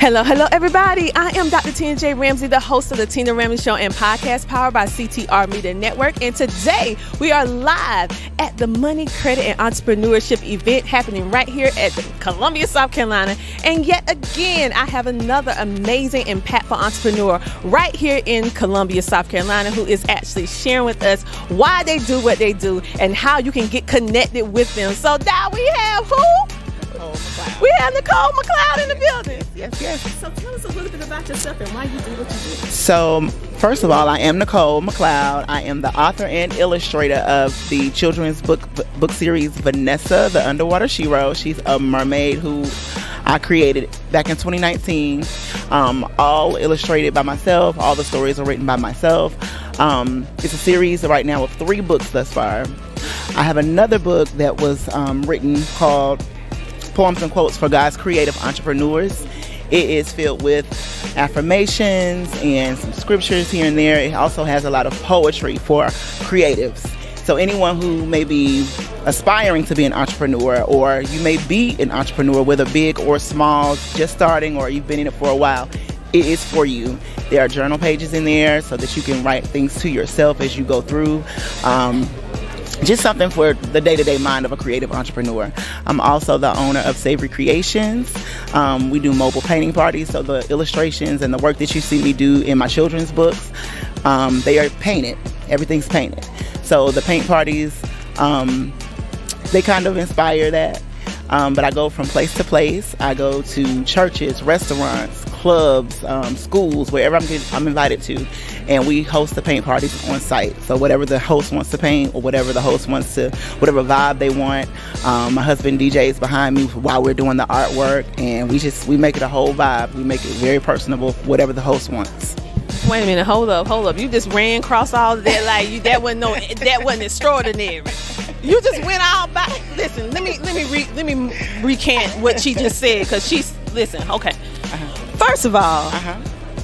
Hello, everybody. I am Dr. Tina Ramsay, the host of the Tina Ramsay Show and podcast powered by CTR Media Network. And today we are live at the Money, Credit, and Entrepreneurship event happening right here at Columbia, South Carolina. And yet again, I have another amazing, impactful entrepreneur right here in Columbia, South Carolina, who is actually sharing with us why they do what they do and how you can get connected with them. So now we have who? We have Nicole McLeod in the building. Yes. So tell us a little bit about yourself and why you do what you do. So, first of all, I am Nicole McLeod. I am the author and illustrator of the children's book series Vanessa, the Underwater Shero. She's a mermaid who I created back in 2019. All illustrated by myself. All the stories are written by myself. It's a series right now of 3 books thus far. I have another book that was written called Poems and Quotes for God's Creative Entrepreneurs. It is filled with affirmations and some scriptures here and there. It also has a lot of poetry for creatives. So anyone who may be aspiring to be an entrepreneur, or you may be an entrepreneur, whether big or small, just starting, or you've been in it for a while, it is for you. There are journal pages in there so that you can write things to yourself as you go through. Just something for the day-to-day mind of a creative entrepreneur. I'm also the owner of Savory Creations. We do mobile painting parties, so the illustrations and the work that you see me do in my children's books, they are painted. Everything's painted. So the paint parties, they kind of inspire that. But I go from place to place. I go to churches, restaurants, clubs, schools, wherever I'm invited to, and we host the paint parties on site. So whatever the host wants to paint, or whatever the host wants to, whatever vibe they want. My husband DJs behind me while we're doing the artwork, and we make it a whole vibe. We make it very personable, whatever the host wants. Wait a minute, hold up. You just ran across all of that like that wasn't extraordinary. You just went all back. Listen, let me recant what she just said, because listen. Okay. First of all,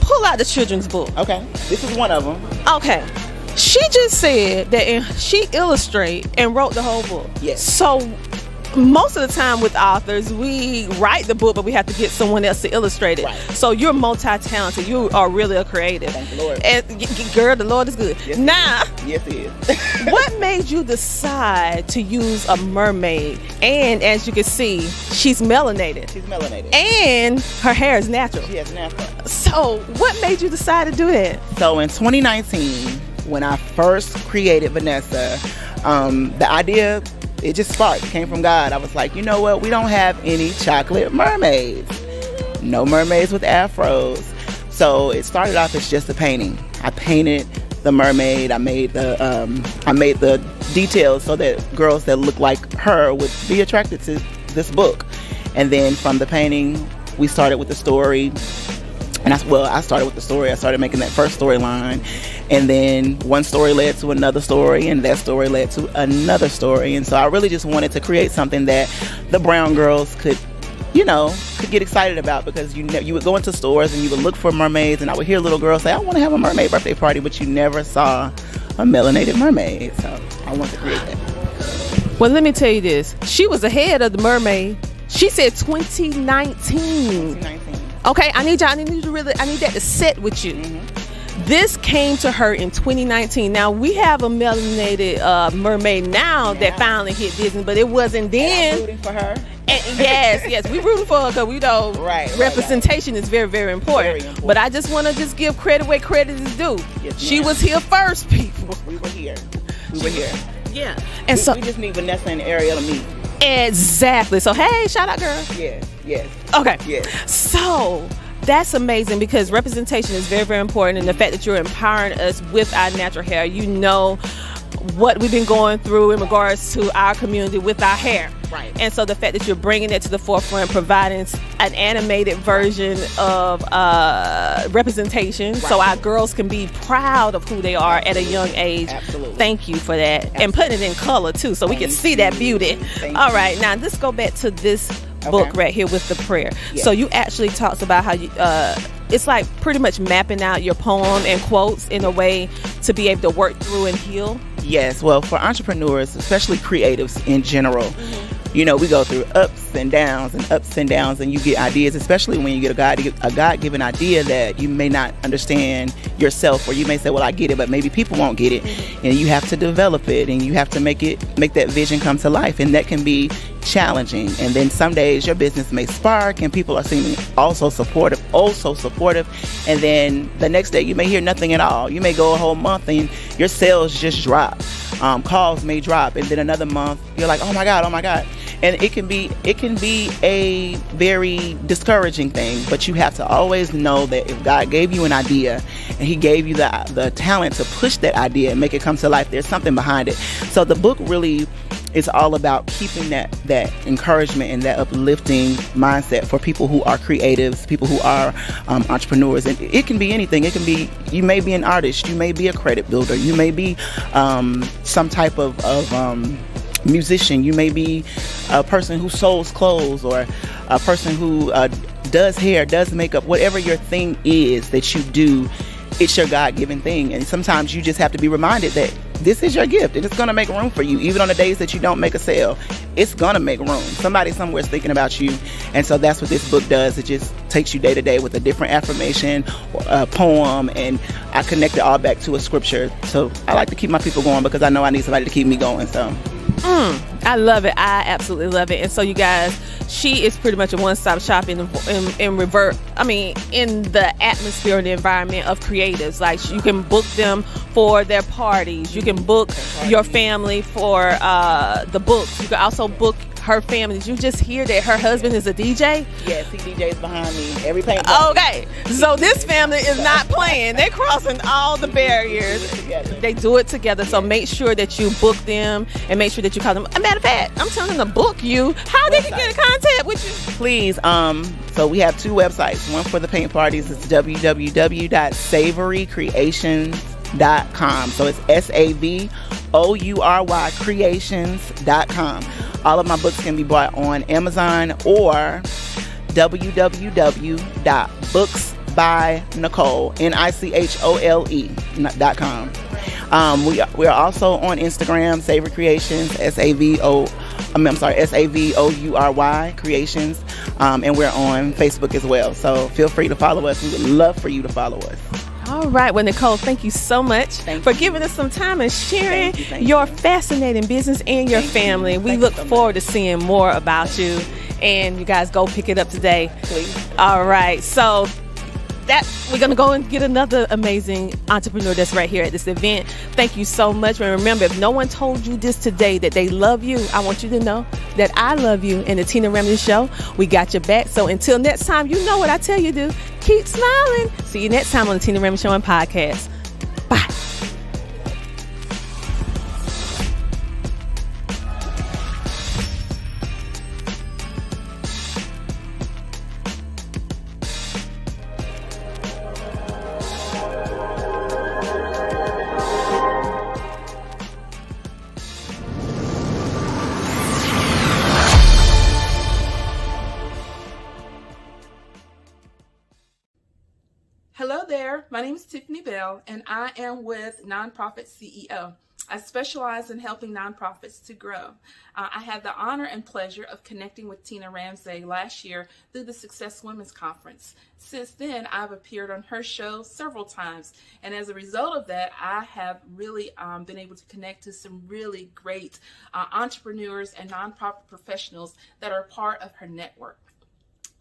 pull out the children's book. Okay, this is one of them. Okay, she just said that she illustrate and wrote the whole book. Yes. So most of the time with authors, we write the book, but we have to get someone else to illustrate it. Right. So you're multi-talented. You are really a creative. Thank the Lord. And girl, the Lord is good. Yes, now, yes, it is. what made you decide to use a mermaid? And as you can see, she's melanated. And her hair is natural. She has natural. So what made you decide to do that? So in 2019, when I first created Vanessa, the idea, it just sparked. It came from God. I was like, you know what? We don't have any chocolate mermaids. No mermaids with afros. So it started off as just a painting. I painted the mermaid. I made the details so that girls that look like her would be attracted to this book. And then from the painting, we started with the story. And I started with the story. I started making that first storyline. And then one story led to another story, and that story led to another story. And so I really just wanted to create something that the brown girls could get excited about, because you would go into stores and you would look for mermaids, and I would hear little girls say, I want to have a mermaid birthday party, but you never saw a melanated mermaid. So I wanted to create that. Well, let me tell you this. She was ahead of the mermaid. She said 2019. Okay, I need that to set with you. This came to her in 2019. Now we have a melanated mermaid now that finally hit Disney, but it wasn't then. And I'm rooting for her. And yes, we rooting for her, because we know representation is very, very important. But I just want to give credit where credit is due. Yes, she was here first, people. We were here. Yeah, and we just need Vanessa and Ariel to meet. Exactly. So hey, shout out, girl. Yes. Okay. Yes. So that's amazing, because representation is very, very important, and the fact that you're empowering us with our natural hair. You know what we've been going through in regards to our community with our hair. Right. And so the fact that you're bringing it to the forefront, providing an animated version of representation, so our girls can be proud of who they are at a young age. Absolutely. Thank you for that. Absolutely. And putting it in color too, so we can see that beauty. All right, now let's go back to this book right here with the prayer. Yes. So you actually talked about how you it's like pretty much mapping out your poem and quotes in a way to be able to work through and heal. Yes, well, for entrepreneurs, especially creatives in general, we go through ups and downs, and you get ideas, especially when you get a God-given idea that you may not understand yourself, or you may say, well, I get it, but maybe people won't get it. And you have to develop it, and you have to make that vision come to life, and that can be challenging. And then some days your business may spark and people are seeming also supportive, and then the next day you may hear nothing at all. You may go a whole month and your sales just drop. Calls may drop, and then another month you're like, oh my God, and it can be a very discouraging thing. But you have to always know that if God gave you an idea and he gave you the talent to push that idea and make it come to life, there's something behind it. So the book really is all about keeping that encouragement and that uplifting mindset for people who are creatives, people who are entrepreneurs. And it can be anything. It can be, you may be an artist, you may be a credit builder, you may be some type of musician, you may be a person who sews clothes, or a person who does hair, does makeup. Whatever your thing is that you do, it's your God-given thing. And sometimes you just have to be reminded that this is your gift, and it's going to make room for you. Even on the days that you don't make a sale, it's going to make room. Somebody somewhere is thinking about you. And so that's what this book does. It just takes you day to day with a different affirmation or a poem, and I connect it all back to a scripture. So I like to keep my people going, because I know I need somebody to keep me going. So I love it. I absolutely love it. And so you guys, she is pretty much a one-stop shop in the atmosphere and the environment of creatives. Like, you can book them for their parties. You can book your family for the books. You can also book her family. Did you just hear that her husband is a DJ? Yes, he DJs behind me. Every paint. Okay, so this family is not playing. They're crossing all the barriers. They do it together. So make sure that you book them, and make sure that you call them. As a matter of fact, I'm telling them to book you. How they can get in contact with you? Please. So we have two websites. One for the paint parties is www.savorycreations.com. So it's SAVOURY creations.com. All of my books can be bought on Amazon or www.booksbynicole.com. We are also on Instagram, Savory Creations, SAVOURY Creations, and we're on Facebook as well. So feel free to follow us. We would love for you to follow us. All right. Well, Nicole, thank you so much for giving us some time and sharing your fascinating business and your family. We look forward to seeing more about you. And you guys go pick it up today. Please. All right. So we're going to go and get another amazing entrepreneur that's right here at this event. Thank you so much. And remember, if no one told you this today, that they love you, I want you to know that I love you. And the Tina Ramsay Show, we got your back. So until next time, you know what I tell you to do. Keep smiling. See you next time on the Tina Ramsay Show and podcast. Bye. Hello there, my name is Tiffany Bell, and I am with Nonprofit CEO. I specialize in helping nonprofits to grow. I had the honor and pleasure of connecting with Tina Ramsay last year through the Success Women's Conference. Since then, I've appeared on her show several times, and as a result of that, I have really been able to connect to some really great entrepreneurs and nonprofit professionals that are part of her network.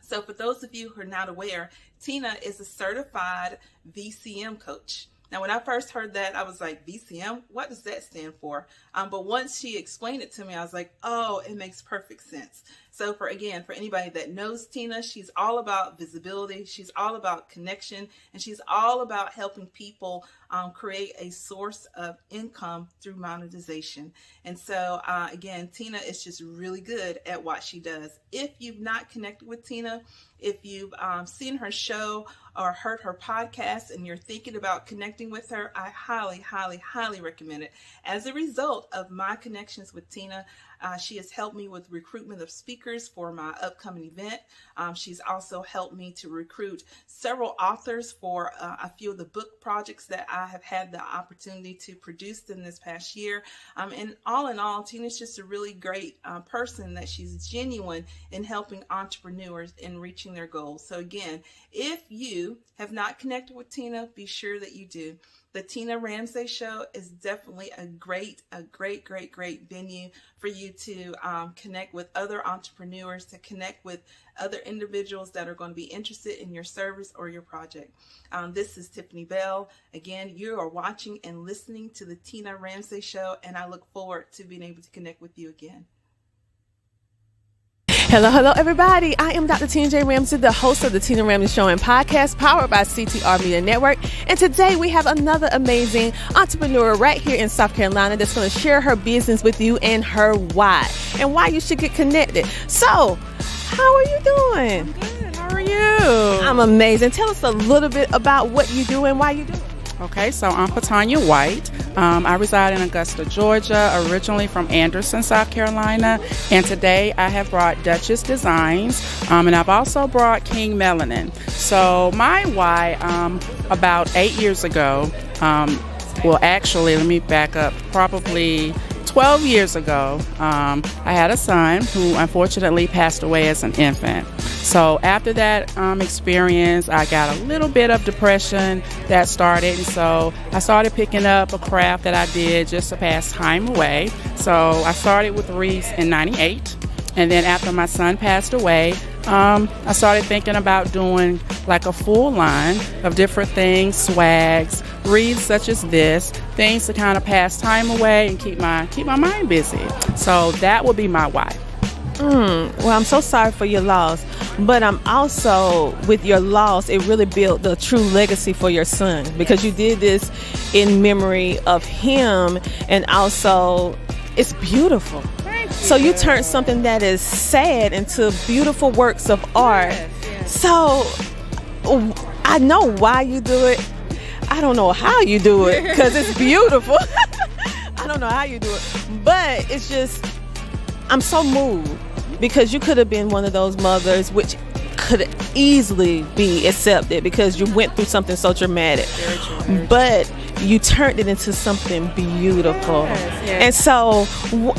So for those of you who are not aware, Tina is a certified VCM coach. Now, when I first heard that, I was like, VCM? What does that stand for? But once she explained it to me, I was like, oh, it makes perfect sense. So for anybody that knows Tina, she's all about visibility. She's all about connection, and she's all about helping people create a source of income through monetization. And so again, Tina is just really good at what she does. If you've not connected with Tina, if you've seen her show or heard her podcast and you're thinking about connecting with her, I highly, highly, highly recommend it. As a result of my connections with Tina, She has helped me with recruitment of speakers for my upcoming event. She's also helped me to recruit several authors for a few of the book projects that I have had the opportunity to produce in this past year. And in all, Tina's just a really great person, that she's genuine in helping entrepreneurs in reaching their goals. So again, if you have not connected with Tina, be sure that you do. The Tina Ramsay Show is definitely a great venue for you to connect with other entrepreneurs, to connect with other individuals that are going to be interested in your service or your project. This is Tiffany Bell. Again, you are watching and listening to the Tina Ramsay Show, and I look forward to being able to connect with you again. Hello, everybody. I am Dr. Tina J. Ramsay, the host of the Tina Ramsay Show and podcast powered by CTR Media Network. And today we have another amazing entrepreneur right here in South Carolina that's going to share her business with you and her why and why you should get connected. So, how are you doing? I'm good. How are you? I'm amazing. Tell us a little bit about what you do and why you do it. Okay, so I'm Petonya White. I reside in Augusta, Georgia, originally from Anderson, South Carolina. And today I have brought Duchess Designs, and I've also brought King Melanin. So my why, about 8 years ago, well, actually, let me back up, probably 12 years ago, I had a son who unfortunately passed away as an infant. So after that experience, I got a little bit of depression that started. And so I started picking up a craft that I did just to pass time away. So I started with wreaths in '98. And then after my son passed away, I started thinking about doing like a full line of different things, swags, wreaths such as this, things to kind of pass time away and keep my mind busy. So that would be my why. Well, I'm so sorry for your loss, but I'm also, with your loss, it really built the true legacy for your son, because you did this in memory of him, and also it's beautiful. So you turned something that is sad into beautiful works of art. Yes. So I know why you do it. I don't know how you do it, because it's beautiful. I don't know how you do it, but it's just, I'm so moved, because you could have been one of those mothers which could easily be accepted because you went through something so traumatic. Very true. But you turned it into something beautiful. Yes. And so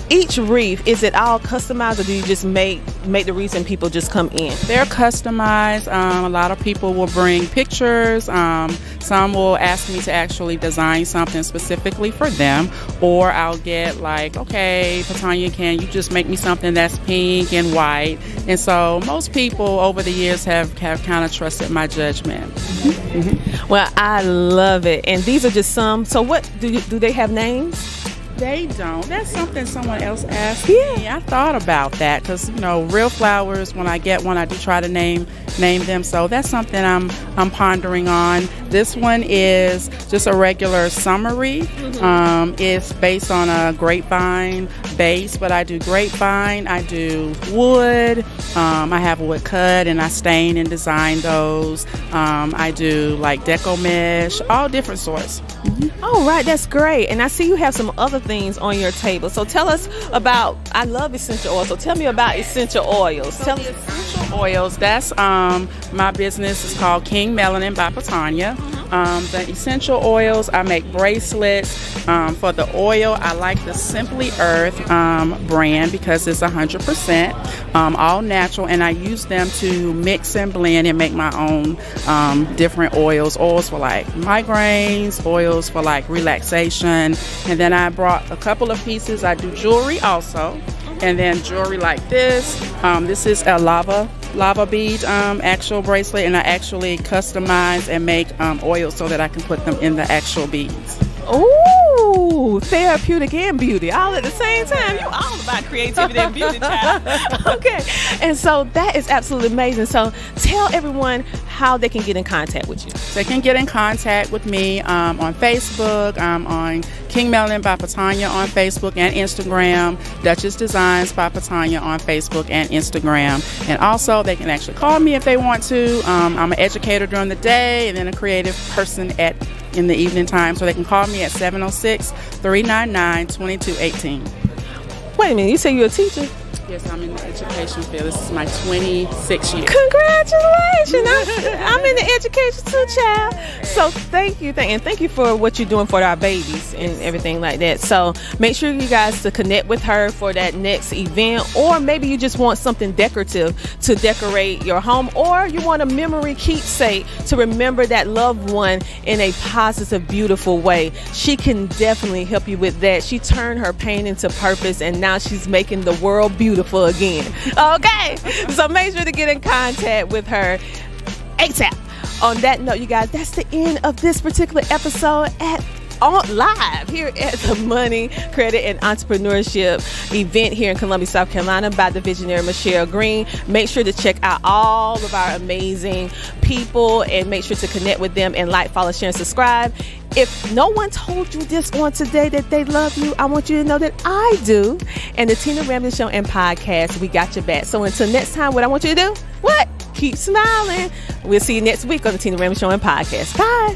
each wreath, is it all customized, or do you just make the wreaths and people just come in? They're customized. A lot of people will bring pictures. Some will ask me to actually design something specifically for them, or I'll get like, okay, Petonya, can you just make me something that's pink and white? And so most people over the years have kind of trusted my judgment. Mm-hmm. Well, I love it. And these are just some. So what, do they have names? They don't. That's something someone else asked me. I thought about that because, real flowers, when I get one, I do try to name them. So that's something I'm pondering on. This one is just a regular summer wreath. It's based on a grapevine base, but I do grapevine, I do wood, I have wood cut and I stain and design those. I do like deco mesh, all different sorts. Oh, right. That's great. And I see you have some other things on your table. So tell us about, I love essential oils. So tell me about essential oils. So the essential oils, that's my business is called King Melanin by Petonya. The essential oils, I make bracelets. For the oil, I like the Simply Earth brand because it's 100% all natural, and I use them to mix and blend and make my own different oils for like migraines, oils for like relaxation. And then I brought a couple of pieces. I do jewelry also, and then jewelry like this. This is a lava bead actual bracelet, and I actually customize and make oils so that I can put them in the actual beads. Ooh, therapeutic and beauty all at the same time. You all about creativity and beauty, child. Okay, and so that is absolutely amazing. So tell everyone how they can get in contact with you. They can get in contact with me on Facebook. I'm on King Melanin by Petonya on Facebook and Instagram, Duchess Designs by Petonya on Facebook and Instagram. And also they can actually call me if they want to. I'm an educator during the day and then a creative person in the evening time, so they can call me at 706-399-2218. Wait a minute, you say you're a teacher? Yes, I'm in the education field. This is my 26th year. Congratulations! I'm in the education too, child. So thank you for what you're doing for our babies and everything like that. So make sure you guys to connect with her for that next event, or maybe you just want something decorative to decorate your home, or you want a memory keepsake to remember that loved one in a positive, beautiful way. She can definitely help you with that. She turned her pain into purpose, and now she's making the world beautiful again. Okay, so make sure to get in contact with her ASAP. On that note, you guys, that's the end of this particular episode live here at the Money, Credit, and Entrepreneurship event here in Columbia, South Carolina by the visionary Michelle Green. Make sure to check out all of our amazing people and make sure to connect with them and like, follow, share, and subscribe. If no one told you this on today that they love you, I want you to know that I do. And the Tina Ramsay Show and podcast, we got your back. So until next time, what I want you to do? What? Keep smiling. We'll see you next week on the Tina Ramsay Show and podcast. Bye.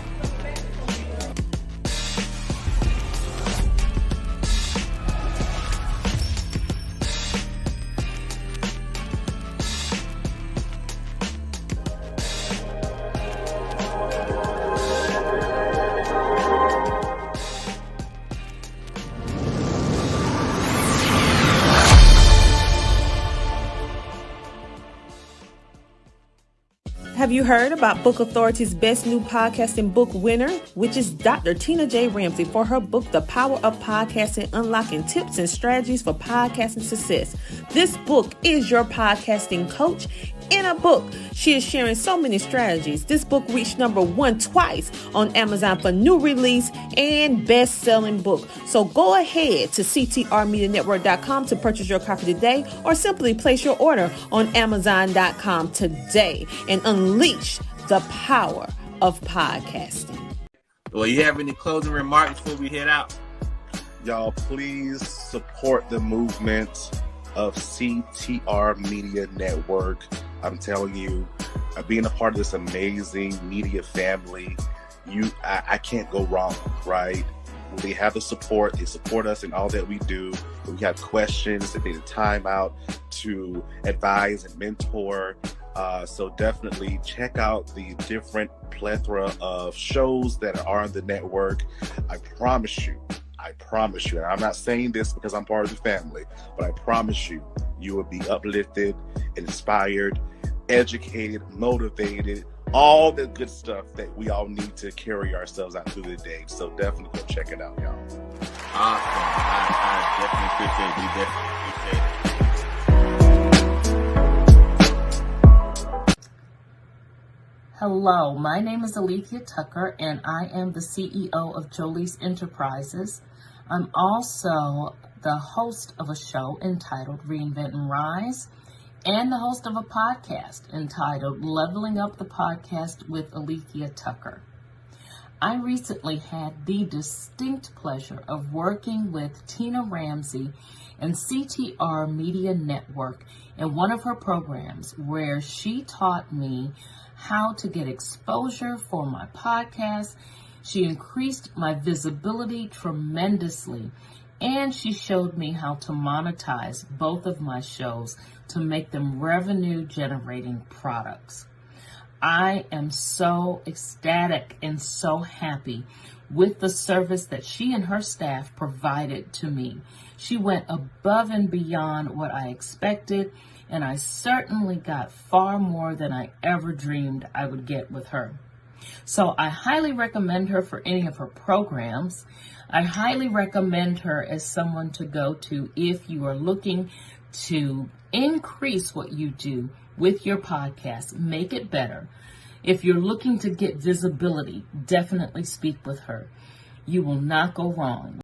Have you heard about Book Authority's best new podcasting book winner, which is Dr. Tina J. Ramsay, for her book, The Power of Podcasting, Unlocking Tips and Strategies for Podcasting Success. This book is your podcasting coach in a book. She is sharing so many strategies. This book reached #1 twice on Amazon for new release and best-selling book. So go ahead to CTRMediaNetwork.com to purchase your copy today, or simply place your order on Amazon.com today and unleash the power of podcasting. Well, you have any closing remarks before we head out? Y'all, please support the movement of CTR Media Network. I'm telling you, being a part of this amazing media family, I can't go wrong, right? They have the support. They support us in all that we do. If we have questions, they take the time out to advise and mentor. So definitely check out the different plethora of shows that are on the network. I promise you, and I'm not saying this because I'm part of the family, but I promise you, you will be uplifted, inspired, educated, motivated, all the good stuff that we all need to carry ourselves out through the day. So definitely go check it out, y'all. Awesome. I definitely appreciate it. Hello, my name is Alethea Tucker, and I am the CEO of Jolie's Enterprises. I'm also the host of a show entitled Reinvent and Rise, and the host of a podcast entitled Leveling Up the Podcast with Alethea Tucker. I recently had the distinct pleasure of working with Tina Ramsay and CTR Media Network in one of her programs, where she taught me how to get exposure for my podcast. She increased my visibility tremendously, and she showed me how to monetize both of my shows to make them revenue generating products. I am so ecstatic and so happy with the service that she and her staff provided to me. She went above and beyond what I expected, and I certainly got far more than I ever dreamed I would get with her. So I highly recommend her for any of her programs. I highly recommend her as someone to go to if you are looking to increase what you do with your podcast, make it better. If you're looking to get visibility, definitely speak with her. You will not go wrong.